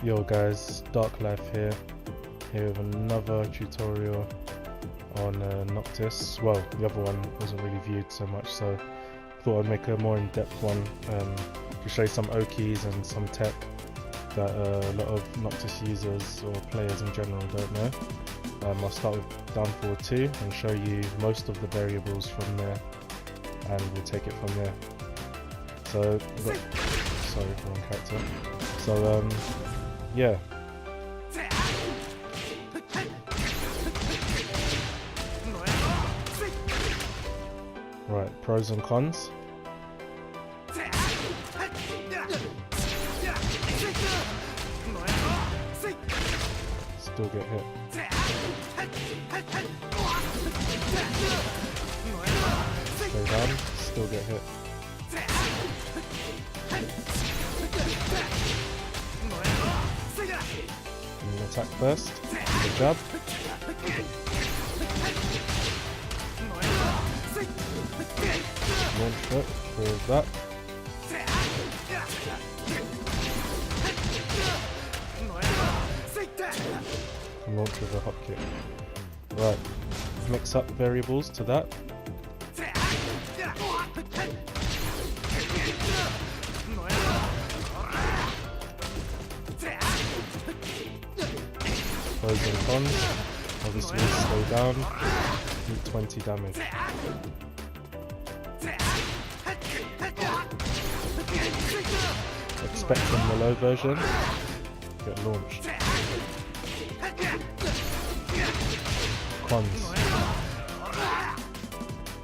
Yo guys, Dark Life here with another tutorial on Noctis. Well, the other one wasn't really viewed so much, so I thought I'd make a more in-depth one to show you some Okies and some tech that a lot of Noctis users or players in general don't know. I'll start with down forward 2 and show you most of the variables from there, and we'll take it from there. So, sorry, wrong character. So, yeah. Right, pros and cons. Still get hit. Stay down, still get hit. And then attack first, the jab. Launch foot with that. And launch with a hop kick. Right, mix up variables to that. Pros and cons. Obviously slow down, do 20 damage. Expect from the low version, get launched. Cons.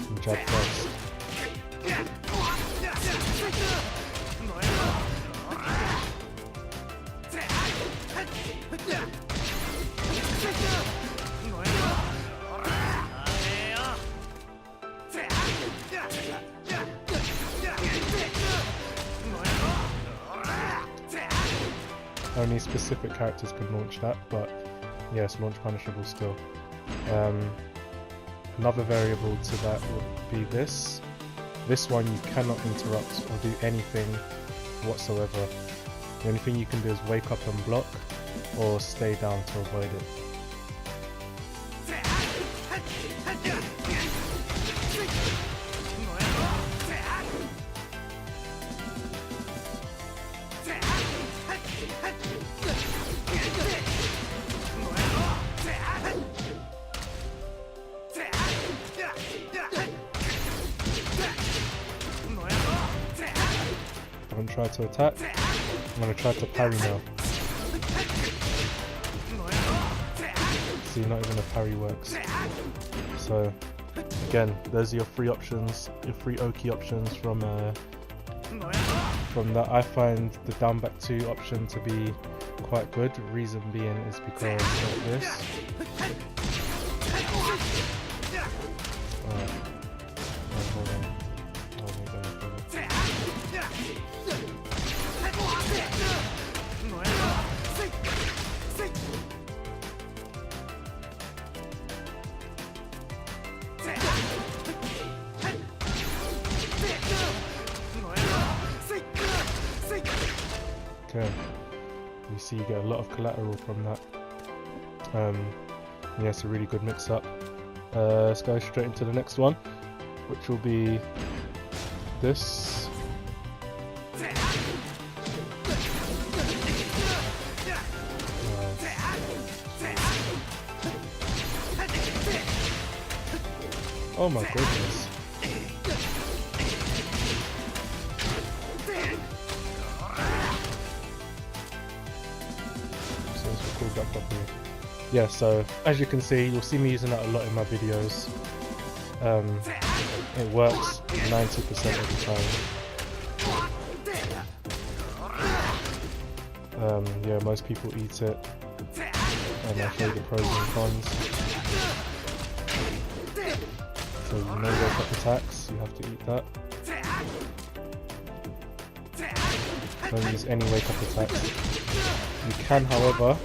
And jab first. Only specific characters can launch that, but yes, launch punishable still. Another variable to that would be this. This one you cannot interrupt or do anything whatsoever. The only thing you can do is wake up and block or stay down to avoid it. I'm going to try to attack. I'm going to try to parry now. See, not even a parry works. So, again, those are your free options, your free Oki options from that. I find the down back 2 option to be quite good. Reason being is because of this. Alright. Hold on. Okay, you see you get a lot of collateral from that. Yeah, it's a really good mix up. Let's go straight into the next one, which will be this. Oh my goodness. So let's record that properly. Yeah, so as you can see, you'll see me using that a lot in my videos. It works 90% of the time. Yeah, most people eat it. And I'll show you the pros and cons. So no wake up attacks, you have to eat that. Don't use any wake up attacks. You can, however,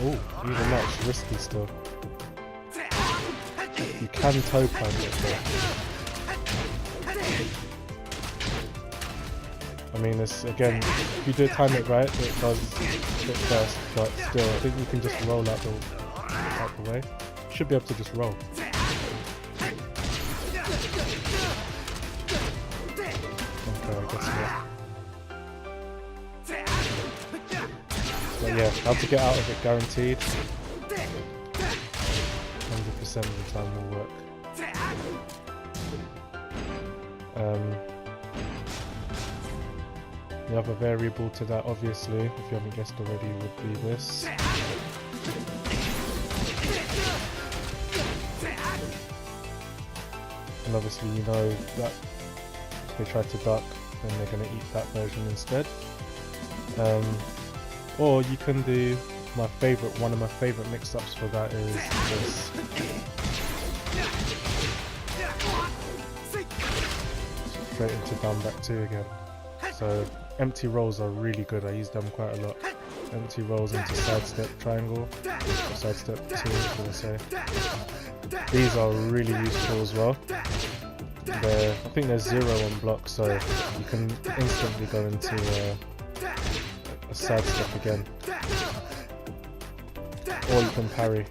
oh, even that's risky still. You can toe punch it though. mean, it's, again, if you do time it right, it does hit first, but still, I think you can just roll out the way. You should be able to just roll. Okay, I guess not. But yeah, how to get out of it, guaranteed. 100% of the time will work. The other variable to that, obviously, if you haven't guessed already, would be this. And obviously you know that if they try to duck, then they're going to eat that version instead. Or you can do one of my favourite mix-ups for that is this. Straight into down back 2 again. So empty rolls are really good, I use them quite a lot. Empty rolls into sidestep triangle, or sidestep 2 should I say. These are really useful as well. I think there's 0 on block, so you can instantly go into a sidestep again. Or you can parry.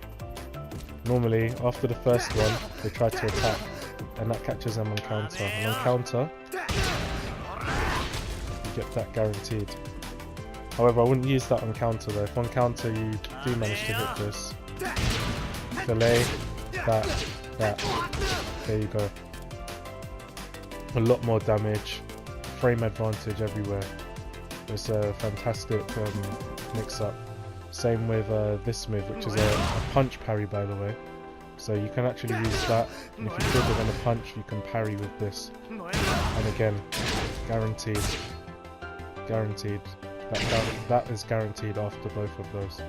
Normally, after the first one, they try to attack, and that catches them on counter. And on counter, you get that guaranteed. However, I wouldn't use that on counter though. If on counter you do manage to hit this, delay, that, there you go. A lot more damage, frame advantage everywhere. It's a fantastic mix-up. Same with this move, which is a punch parry, by the way. So you can actually use that, and if you trigger then a punch, you can parry with this. And again, guaranteed. That is guaranteed after both of those.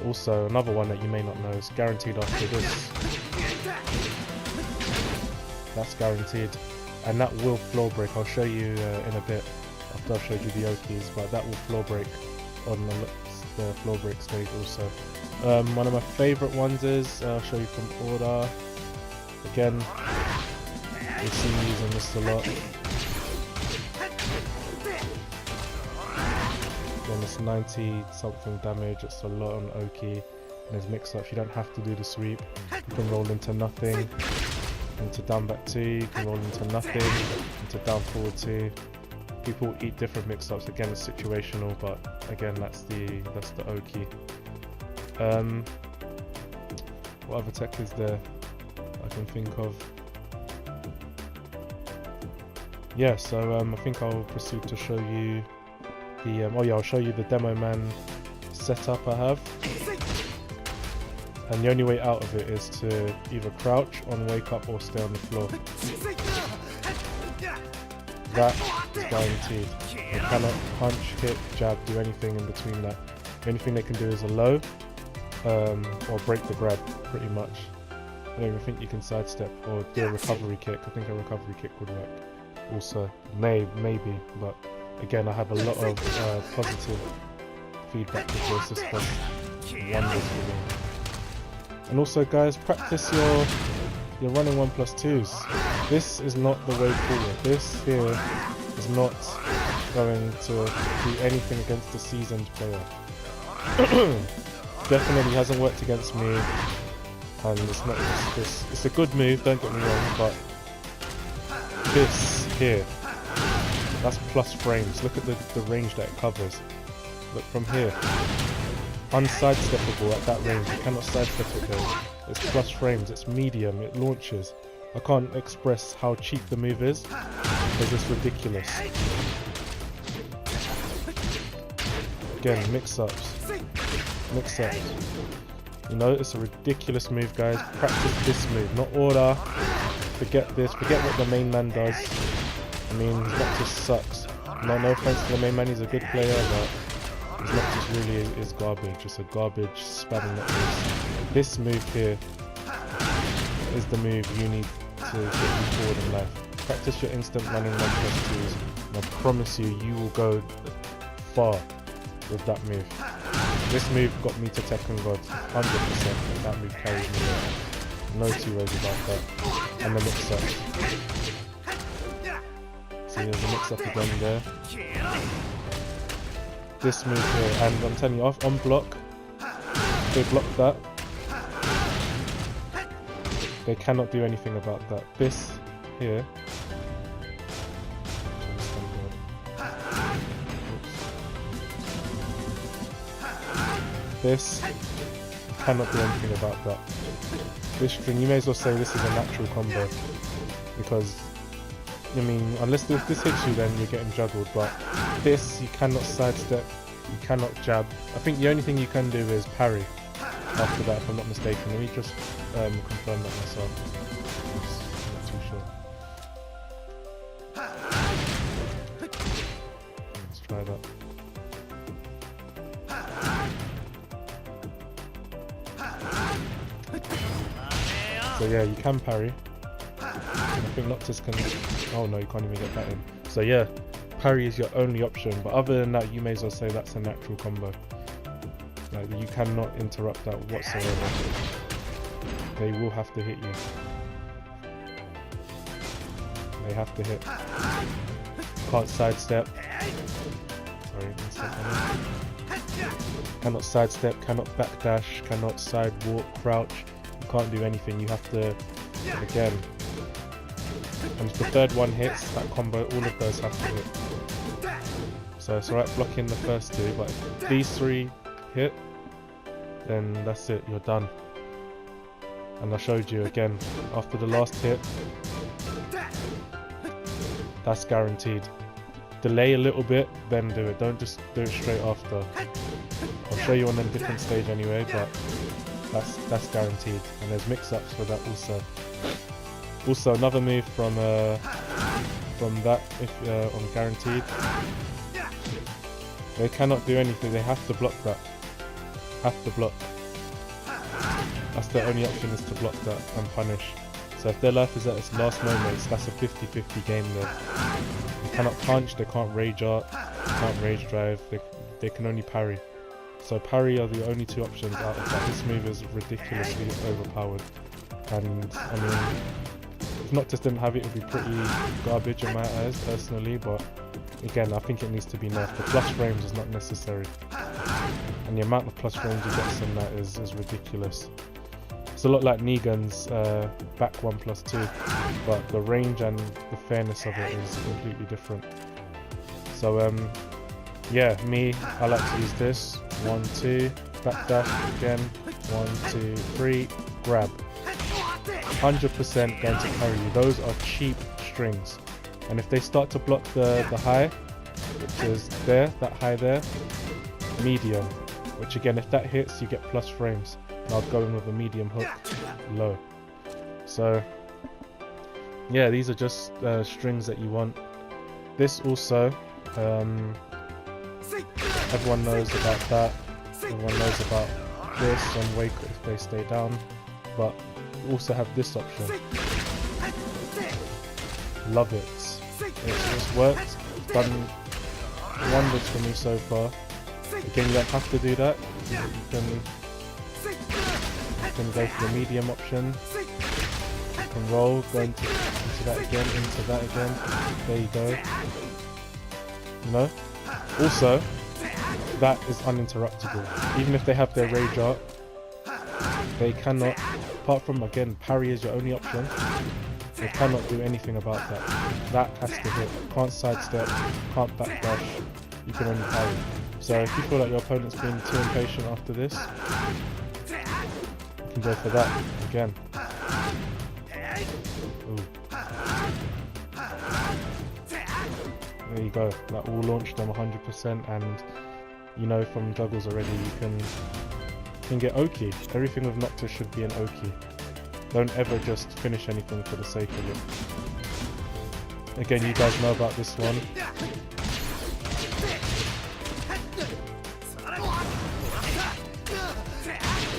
Also, another one that you may not know is guaranteed after this. That's guaranteed. And that will floor break. I'll show you in a bit after I've showed you the Okis, but that will floor break on the floor break stage also. One of my favourite ones is, I'll show you from order. Again, you've seen me using this a lot. Again, it's 90 something damage, it's a lot on Oki. And there's mix-ups, you don't have to do the sweep. You can roll into nothing, into down back 2, you can roll into nothing, into down forward 2. People eat different mix-ups, again it's situational, but again that's the Oki. What other tech is there I can think of? Yeah, so I think I'll proceed to show you the I'll show you the Demo Man setup I have. And the only way out of it is to either crouch on wake up or stay on the floor. That is guaranteed. They cannot punch, hit, jab, do anything in between that. The only thing they can do is a low or break the grab, pretty much. I don't even think you can sidestep or do a recovery kick. I think a recovery kick would work also. Maybe, but again I have a lot of positive feedback with this. This does wonders for me. And also guys, practice your running 1+2s. This is not the way forward. This here is not going to do anything against the seasoned player. Definitely hasn't worked against me, and it's not just this. It's a good move, don't get me wrong, but this here, that's plus frames. Look at the range that it covers. Look from here. Unsidesteppable at that range, you cannot sidestep it there. It's plus frames, it's medium, it launches. I can't express how cheap the move is, because it's ridiculous. Again, mix-ups. You know, it's a ridiculous move guys, practice this move, not order. Forget this, forget what the main man does. I mean, Noctis sucks. No offense to the main man, he's a good player, but his Noctis really is garbage. It's a garbage spamming Noctis. This move here is the move you need to get you forward in life. Practice your instant running 1+2s, and I promise you, you will go far with that move. This move got me to Tekken God, 100%. That move carried me there. No two ways about that. And the mix-up. See, there's a mix-up again there. This move here, and I'm telling you, on block, they block that. They cannot do anything about that. This here. This, you cannot do anything about that. This string, you may as well say this is a natural combo. Because, I mean, unless this hits you, then you're getting juggled. But this, you cannot sidestep, you cannot jab. I think the only thing you can do is parry after that, if I'm not mistaken. Let me just confirm that myself. I'm not too sure. Let's try that. So yeah, you can parry. I think Noctis can... Oh no, you can't even get that in. So yeah, parry is your only option. But other than that, you may as well say that's a natural combo. Like, you cannot interrupt that whatsoever. They will have to hit you. They have to hit. Can't sidestep. Sorry, one second. Cannot sidestep, cannot backdash, cannot sidewalk, crouch. You can't do anything. You have to, again. And if the third one hits, that combo, all of those have to hit. So it's alright blocking the first two, but if these three hit, then that's it, you're done. And I showed you again, after the last hit, that's guaranteed. Delay a little bit, then do it. Don't just do it straight after. I'll show you on a different stage anyway, but that's guaranteed. And there's mix-ups for that also. Also, another move from that, if on guaranteed, they cannot do anything. They have to block that. Have to block. That's their only option, is to block that and punish. So if their life is at its last moments, that's a 50-50 game there. They cannot punch. They can't rage art. They can't rage drive. They can only parry. So parry are the only two options out of that. This move is ridiculously overpowered. And I mean, if Noctis didn't have it, it would be pretty garbage in my eyes personally, but again, I think it needs to be nerfed. The plus frames is not necessary. And the amount of plus frames you get from that is ridiculous. It's a lot like Negan's back 1+2, but the range and the fairness of it is completely different. So yeah, I like to use this. 1, 2, backdash again. 1, 2, 3, grab. 100% going to carry you. Those are cheap strings. And if they start to block the high, which is there, that high there, medium. Which again, if that hits, you get plus frames. And I'll go in with a medium hook, low. So yeah, these are just strings that you want. This also, everyone knows about that. Everyone knows about this on wake if they stay down. But also have this option. Love it. It's worked. It's done wonders for me so far. Again, you don't have to do that. You can go for the medium option. You can roll, go into that again, into that again. There you go. You know? Also, that is uninterruptible. Even if they have their rage art, they cannot, apart from, again, parry is your only option, they cannot do anything about that. That has to hit. Can't sidestep, can't backdash, you can only parry. So if you feel like your opponent's being too impatient after this, you can go for that again. Ooh. There you go, that will launch them 100%, and you know from juggles already you can get Oki. Everything with Noctis should be an Oki. Don't ever just finish anything for the sake of it. Again, you guys know about this one.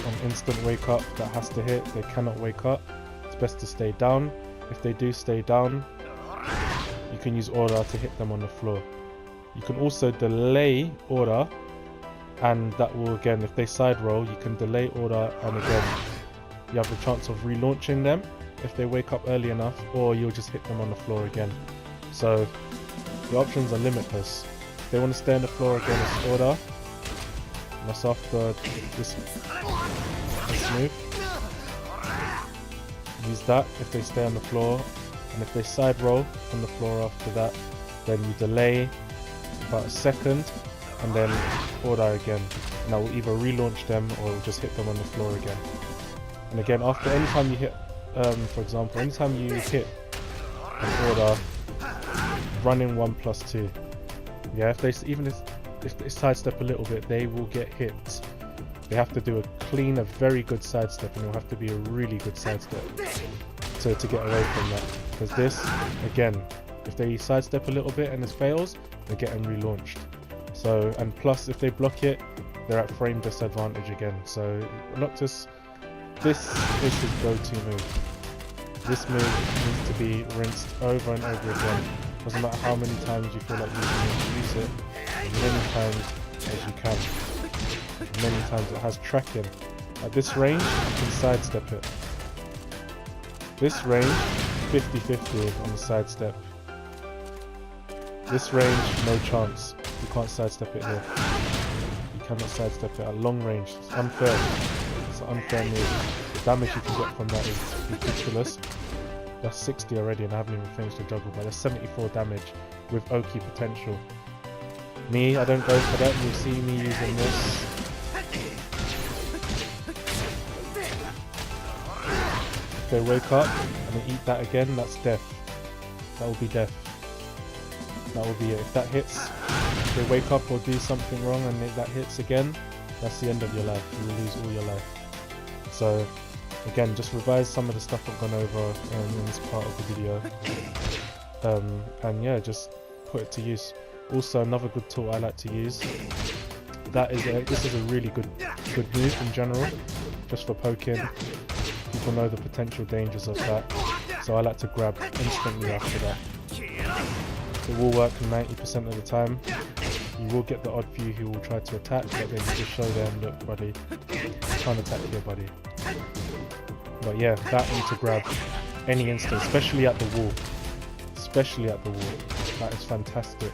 An instant wake up that has to hit. They cannot wake up. It's best to stay down. If they do stay down, you can use Aura to hit them on the floor. You can also delay Aura, and that will, again, if they side roll, you can delay Aura, and again, you have the chance of relaunching them if they wake up early enough, or you'll just hit them on the floor again. So Your options are limitless. If they want to stay on the floor again, it's order. And that's after this move. Use that if they stay on the floor. And if they side roll from the floor after that, then you delay about a second and then order again. And that will either relaunch them or it will just hit them on the floor again. And again, after any time you hit, for example, anytime you hit an order, run in 1+2. Yeah, if they sidestep a little bit, they will get hit. They have to do a very good sidestep, and it will have to be a really good sidestep to get away from that. Because this, again, if they sidestep a little bit and it fails, they're getting relaunched. So, and plus if they block it, they're at frame disadvantage again. So Noctis, this is his go-to move. This move needs to be rinsed over and over again. Doesn't matter how many times you feel like you can use it, as many times as you can. Many times it has tracking. At this range, you can sidestep it. This range, 50-50 on the sidestep. This range, no chance. You can't sidestep it here. You cannot sidestep it at long range. It's unfair. It's an unfair move. The damage you can get from that is ridiculous. That's 60 already and I haven't even finished the juggle, but that's 74 damage with Oki potential. Me, I don't go for that. You'll see me using this. If they wake up and they eat that again, that's death. That will be death. That will be it. If that hits, if they wake up or do something wrong and that hits again, that's the end of your life. You will lose all your life. So again, just revise some of the stuff I've gone over in this part of the video. And yeah, just put it to use. Also, another good tool I like to use, this is a really good move in general, just for poking. People know the potential dangers of that, so I like to grab instantly after that. It will work 90% of the time. You will get the odd few who will try to attack, but then you just show them, look buddy, can't attack here buddy. But yeah, that need to grab any instant, especially at the wall. Especially at the wall. That is fantastic.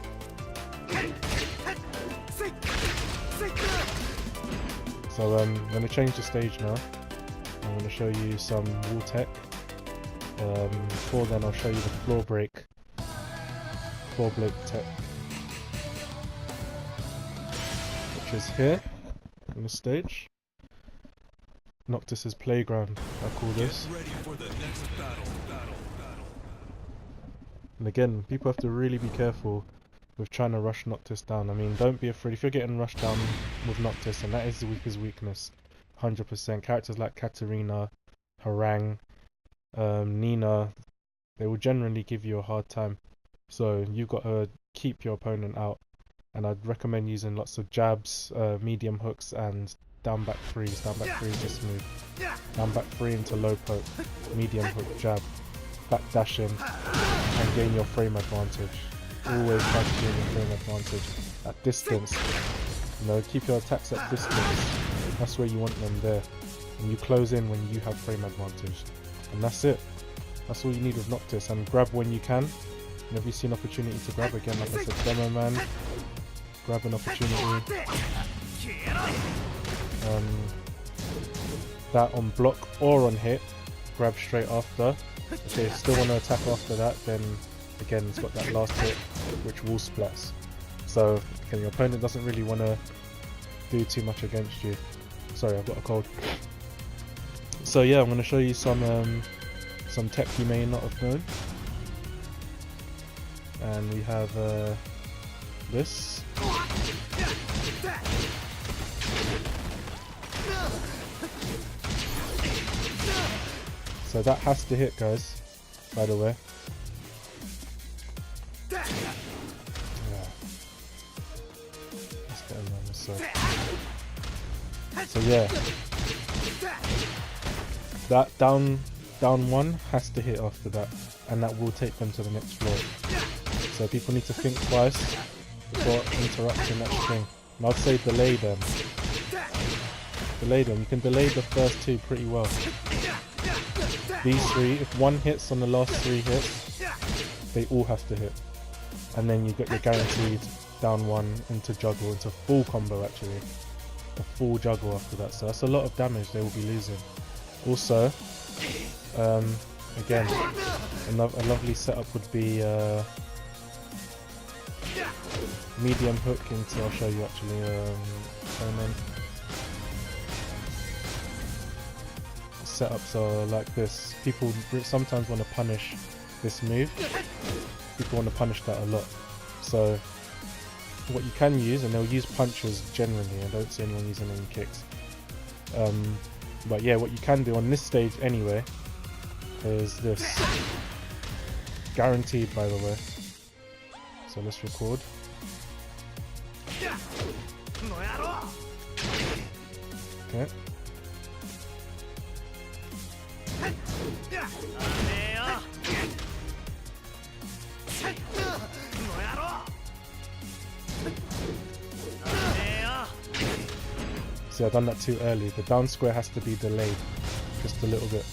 So I'm going to change the stage now. I'm going to show you some wall tech. Before then I'll show you the floor break tech, which is here on the stage. Noctis' playground, I call this. And again, people have to really be careful with trying to rush Noctis down. I mean, don't be afraid if you're getting rushed down with Noctis, and that is his weakness, 100%. Characters like Katarina, Harang, Nina, they will generally give you a hard time. So you've got to keep your opponent out, and I'd recommend using lots of jabs, medium hooks, and down back threes. Down back three is this move. Down back three into low poke, medium hook, jab, back dashing, and gain your frame advantage. Always try to gain your frame advantage at distance. You know, keep your attacks at distance. That's where you want them there. And you close in when you have frame advantage. And that's it. That's all you need with Noctis. And grab when you can. Whenever you see an opportunity to grab again, like I said, Demo Man, grab an opportunity. That on block or on hit, grab straight after. If they still want to attack after that, then again it's got that last hit which wall splats. So again, your opponent doesn't really want to do too much against you. Sorry, I've got a cold. So yeah, I'm going to show you some tech you may not have known. And we have this. So that has to hit, guys, by the way. Yeah. Let's get around this side. So yeah. That down one has to hit after that, and that will take them to the next floor. So people need to think twice before interrupting that string. And I'd say delay them. Delay them. You can delay the first two pretty well. These three, if one hits on the last three hits, they all have to hit. and then you get your guaranteed down 1 into juggle, into full combo actually. A full juggle after that, so that's a lot of damage they will be losing. Also, again, a lovely setup would be medium hook into, I'll show you actually, setups are like this. People sometimes want to punish this move. People want to punish that a lot. So what you can use, and they'll use punches generally, I don't see anyone using any kicks. But yeah, what you can do on this stage anyway is this. Guaranteed, by the way. So let's record. Okay. See, I've done that too early. The down square has to be delayed just a little bit.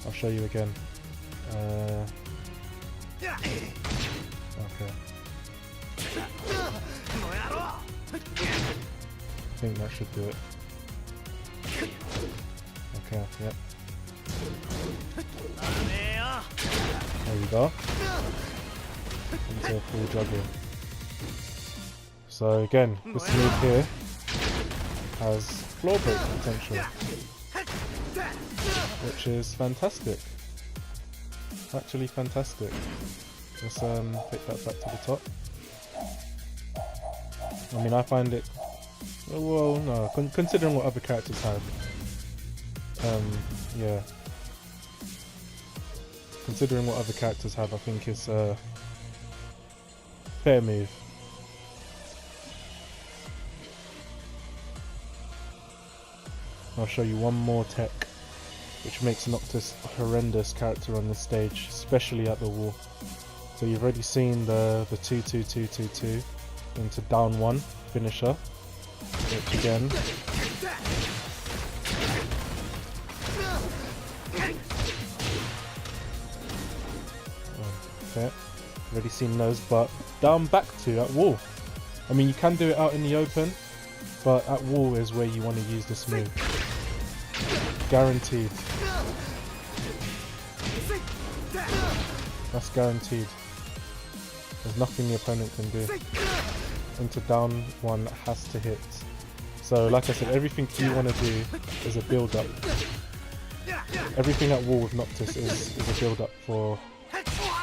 I'll show you again. Okay. I think that should do it. Okay, yep. There we go. Into a full juggle. So again, this move here has floor break potential, which is fantastic. Actually fantastic. Let's take that back to the top. I mean, I find it, well, no, considering what other characters have, yeah. Considering what other characters have, I think it's a fair move. I'll show you one more tech which makes Noctis a horrendous character on this stage, especially at the wall. So you've already seen the 2-2-2-2-2 into down 1 finisher, which again okay, already seen those, but down back 2 at wall. I mean, you can do it out in the open, but at wall is where you want to use this move. Guaranteed. That's guaranteed. There's nothing the opponent can do. Into down 1 has to hit. So like I said, everything you want to do is a build up. Everything at wall with Noctis is a build up for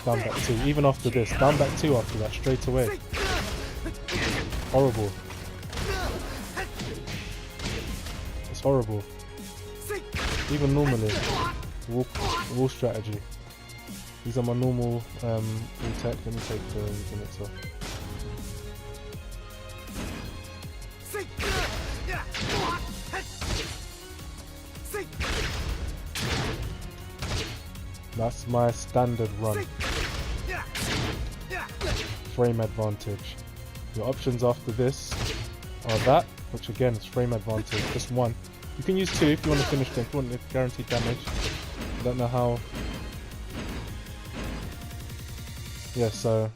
down back 2. Even after this, down back 2 after that, straight away. Horrible. It's horrible. Even normally, wall strategy. These are my normal wall tech. Let me take the units off. That's my standard run. Frame advantage. Your options after this are that, which again is frame advantage, just 1. You can use 2 if you want to finish them, if you want guaranteed damage. I don't know how. Yeah, so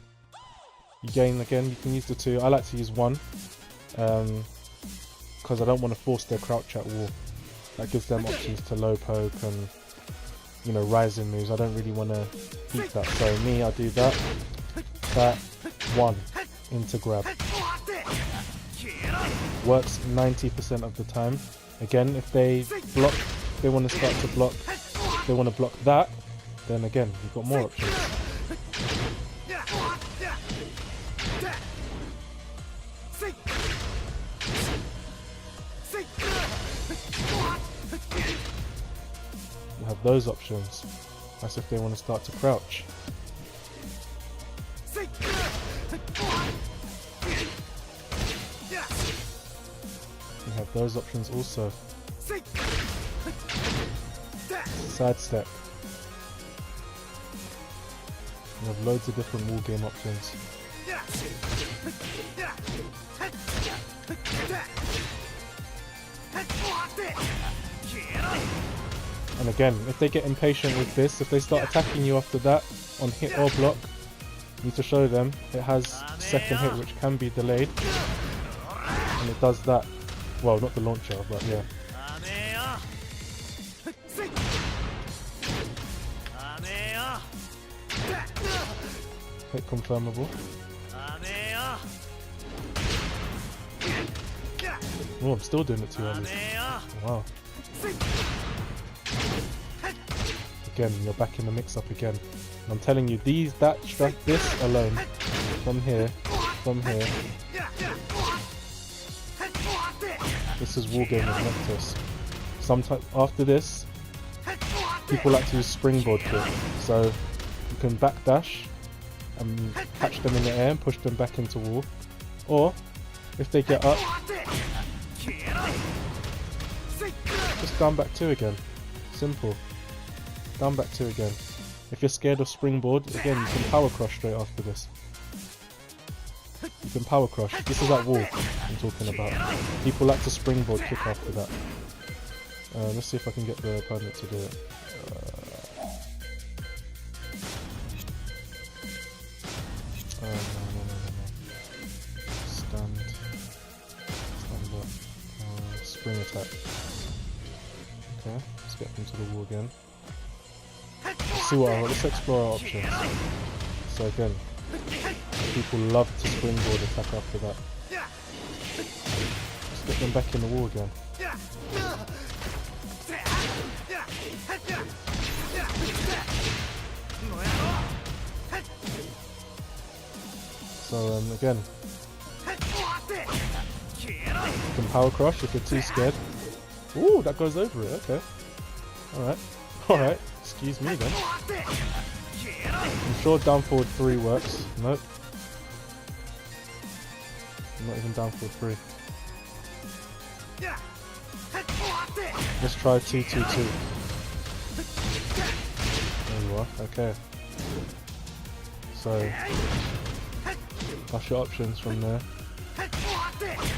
you gain again, you can use the 2. I like to use 1 because I don't want to force their crouch at wall. That gives them options to low poke and, you know, rising moves. I don't really want to keep that. So me, I do that 1 into grab. Works 90% of the time. Again, if they block, they want to start to block, they want to block that, then again, you've got more options. You have those options. That's if they want to start to crouch. You have those options also. Sidestep. You have loads of different wall game options. And again, if they get impatient with this, if they start attacking you after that on hit or block, Need to show them it has second hit, which can be delayed, and it does that. Well, not the launcher, but yeah. Hit confirmable. Oh, I'm still doing it too early. Wow. Again, you're back in the mix-up again. And I'm telling you, this alone, from here, this is wargame with Noctis. Sometimes after this, people like to use springboard kick, so you can backdash and catch them in the air and push them back into wall, or if they get up, just down back 2 again. Simple. Down back 2 again. If you're scared of springboard, again you can power crush straight after this. You can power crush. This is that wall I'm talking about. People like to springboard kick after that. Let's see if I can get the opponent to do it. No. Stand up. Spring attack. Okay, let's get them to the wall again. Let's explore our options. So again, people love to springboard attack after that. Let's get them back in the wall again. So again, you can power crush if you're too scared. Ooh, that goes over it, okay. Alright, excuse me then. I'm sure down forward 3 works. Nope. I'm not even down forward 3. Let's try 2-2-2. There you are, okay. So, that's your options from there.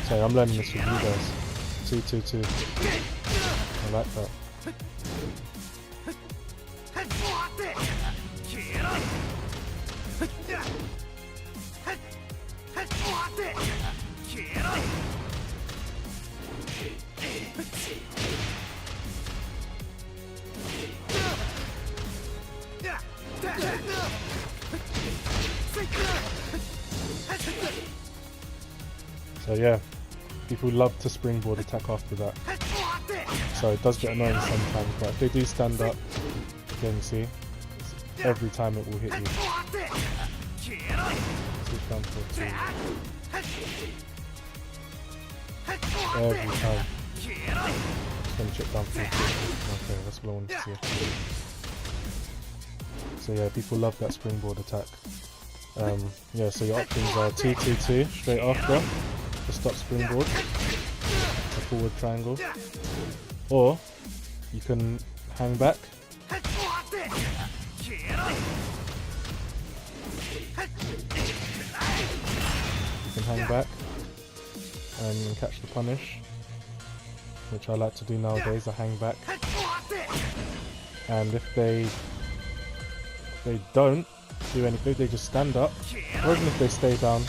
Sorry, I'm learning this with you guys. 2-2-2. I like that. So yeah, people love to springboard attack after that. So it does get annoying sometimes, but if they do stand up, again you see, every time it will hit you. Every time. Just gonna check down for it. Okay, that's what I wanted to see. So yeah, people love that springboard attack. Yeah, so your options are 2-2-2 straight after the stop springboard, a forward triangle, or you can hang back, and catch the punish, which I like to do nowadays. I hang back, and if they don't do anything, they just stand up, or even if they stay down,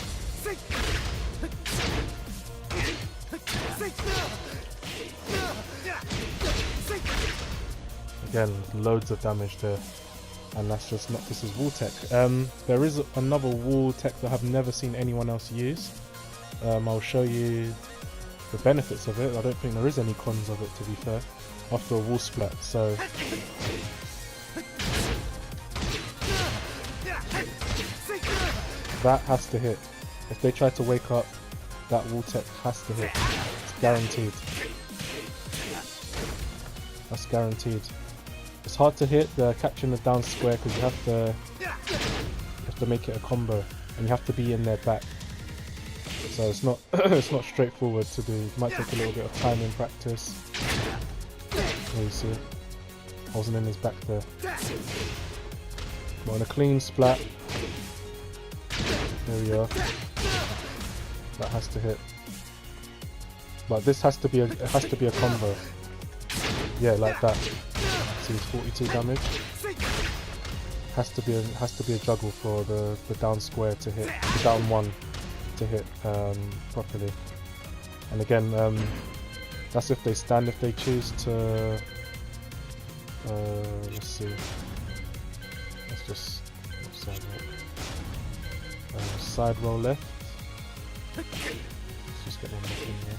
again, loads of damage there, and that's just Noctis' wall tech. There is another wall tech that I've never seen anyone else use. I'll show you the benefits of it. I don't think there is any cons of it, to be fair, after a wall splat. So that has to hit. If they try to wake up, that wall tech has to hit. It's guaranteed. That's guaranteed. It's hard to hit the catching the down square because you have to make it a combo, and you have to be in their back. So it's not it's not straightforward to do. It might take a little bit of time in practice. There you see, I wasn't in his back there. But on a clean splat, there we are. That has to hit. But this has to be a combo. Yeah, like that. See, it's 42 damage. Has to be a juggle for the down square to hit, the down one to hit properly. And again, that's if they stand. If they choose to, let's see. Let's just side roll. Side roll left. Let's just get one back in here.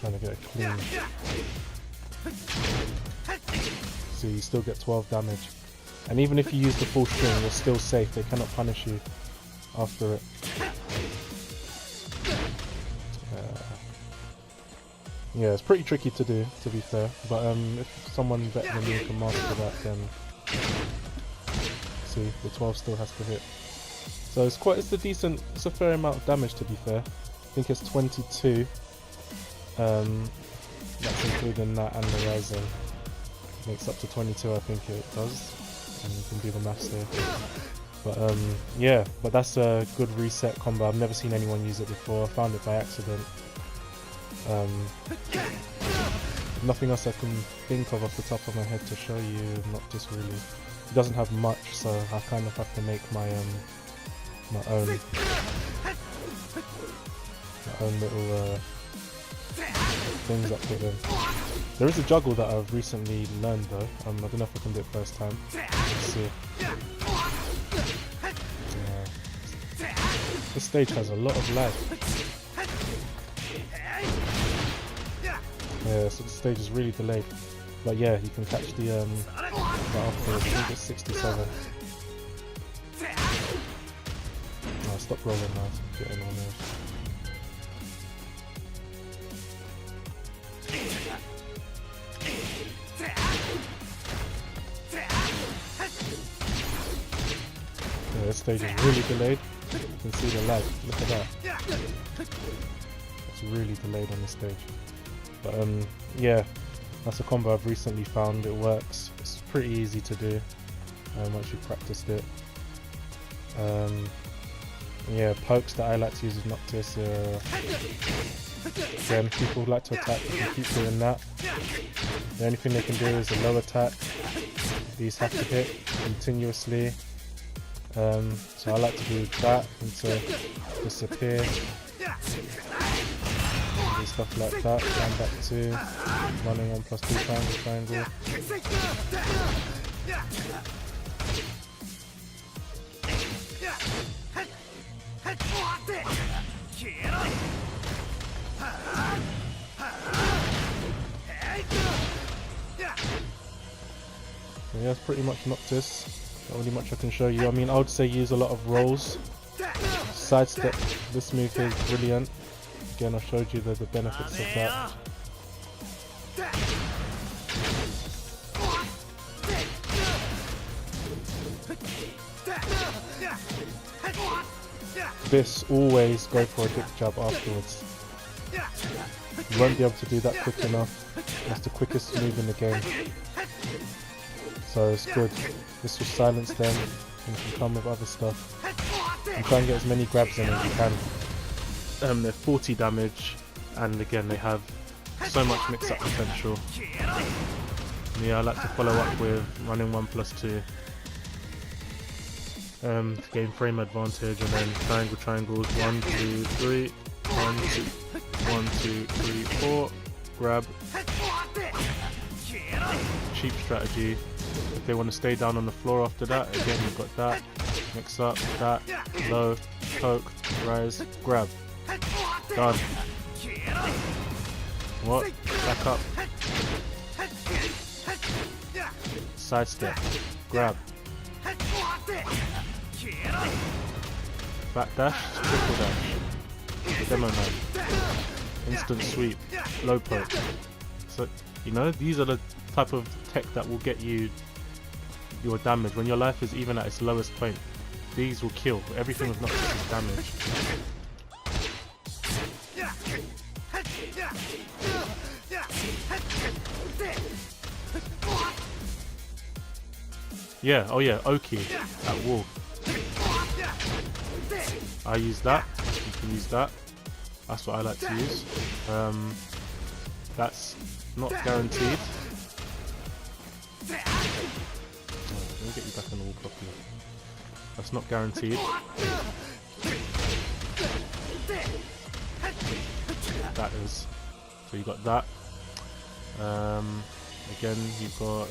Trying to get it clean. So you still get 12 damage. And even if you use the full string, you're still safe. They cannot punish you after it. Yeah, it's pretty tricky to do, to be fair. But if someone better than you can master that, then see, the 12 still has to hit. So it's a fair amount of damage, to be fair. I think it's 22. That's including that and the rising. Makes up to 22, I think it does. And you can do the maths there. But yeah, but that's a good reset combo. I've never seen anyone use it before. I found it by accident. Nothing else I can think of off the top of my head to show you. Noctis really. It doesn't have much, so I kind of have to make my own little things up with them. There is a juggle that I've recently learned though. I don't know if I can do it first time. Let's see. This stage has a lot of lag. Yeah, so the stage is really delayed. But yeah, you can catch the afterwards. I think it's 67. Oh, stop rolling now. Get in on there. Yeah, this stage is really delayed. You can see the lag. Look at that. It's really delayed on this stage. But yeah, that's a combo I've recently found. It works. It's pretty easy to do once you've practiced it. Yeah, pokes that I like to use with Noctis. Again, people like to attack. You can keep doing that. The only thing they can do is a low attack. These have to hit continuously. So I like to do that and to disappear. Do stuff like that. Down back 2. Running 1+2 triangle. So yeah, that's pretty much Noctis. Not really much I can show you. I mean, I would say use a lot of rolls. Sidestep. This move here is brilliant. Again, I showed you the benefits of that. This, always go for a dick jab afterwards. You won't be able to do that quick enough. That's the quickest move in the game. So it's good. This will silence them and can come with other stuff. And try and get as many grabs in as you can. They're 40 damage, and again they have so much mix-up potential. And yeah, I like to follow up with running 1+2 to gain frame advantage, and then triangles 1, 2, 3, 1, 2, 1, 2, 3, 4, grab. Cheap strategy. If they want to stay down on the floor after that, again you've got that, mix up, that, low, poke, rise, grab. Done. What? Back up. Side step. Grab. Back dash. Triple dash. Demo man. Instant sweep. Low poke. So, you know, these are the type of tech that will get you your damage. When your life is even at its lowest point, these will kill. Everything with Noctis is damage. Yeah, oh yeah, Oki at wall. I use that. You can use that. That's what I like to use. That's not guaranteed. Oh, let me get you back on the wall properly. That's not guaranteed. That is. So you got that. Again, you've got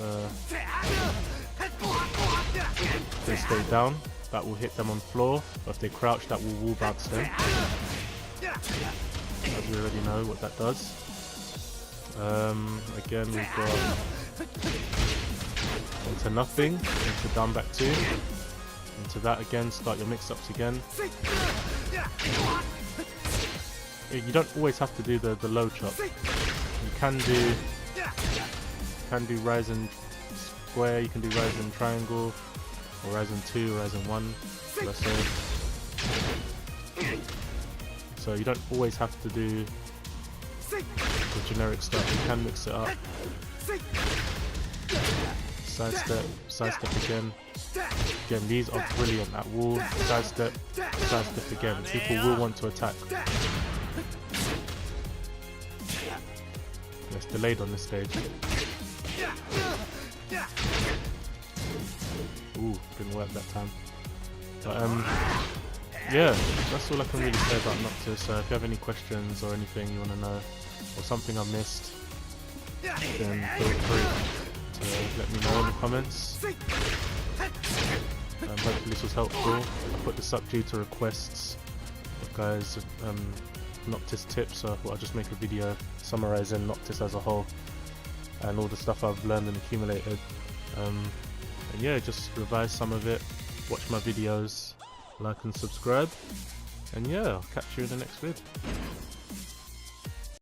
they stay down. That will hit them on floor. But if they crouch, that will wall bounce them. As we already know what that does. Again, we've got into nothing, into down back 2, into that again. Start your mix-ups again. You don't always have to do the low chop. You can do rise and square. You can do rise and triangle, or rise and 2, or rise and 1. Let's say. So you don't always have to do the generic stuff. You can mix it up. Sidestep, sidestep again. Again, these are brilliant at wall. Sidestep, sidestep again. People will want to attack. It's delayed on this stage. Ooh, didn't work that time. But yeah, that's all I can really say about Noctis. If you have any questions or anything you want to know, or something I missed, then feel free to let me know in the comments. Hopefully this was helpful. I put this up due to requests of guys Noctis tips, so I thought I'd just make a video summarising Noctis as a whole and all the stuff I've learned and accumulated. And yeah, just revise some of it, watch my videos, like and subscribe, and yeah, I'll catch you in the next vid.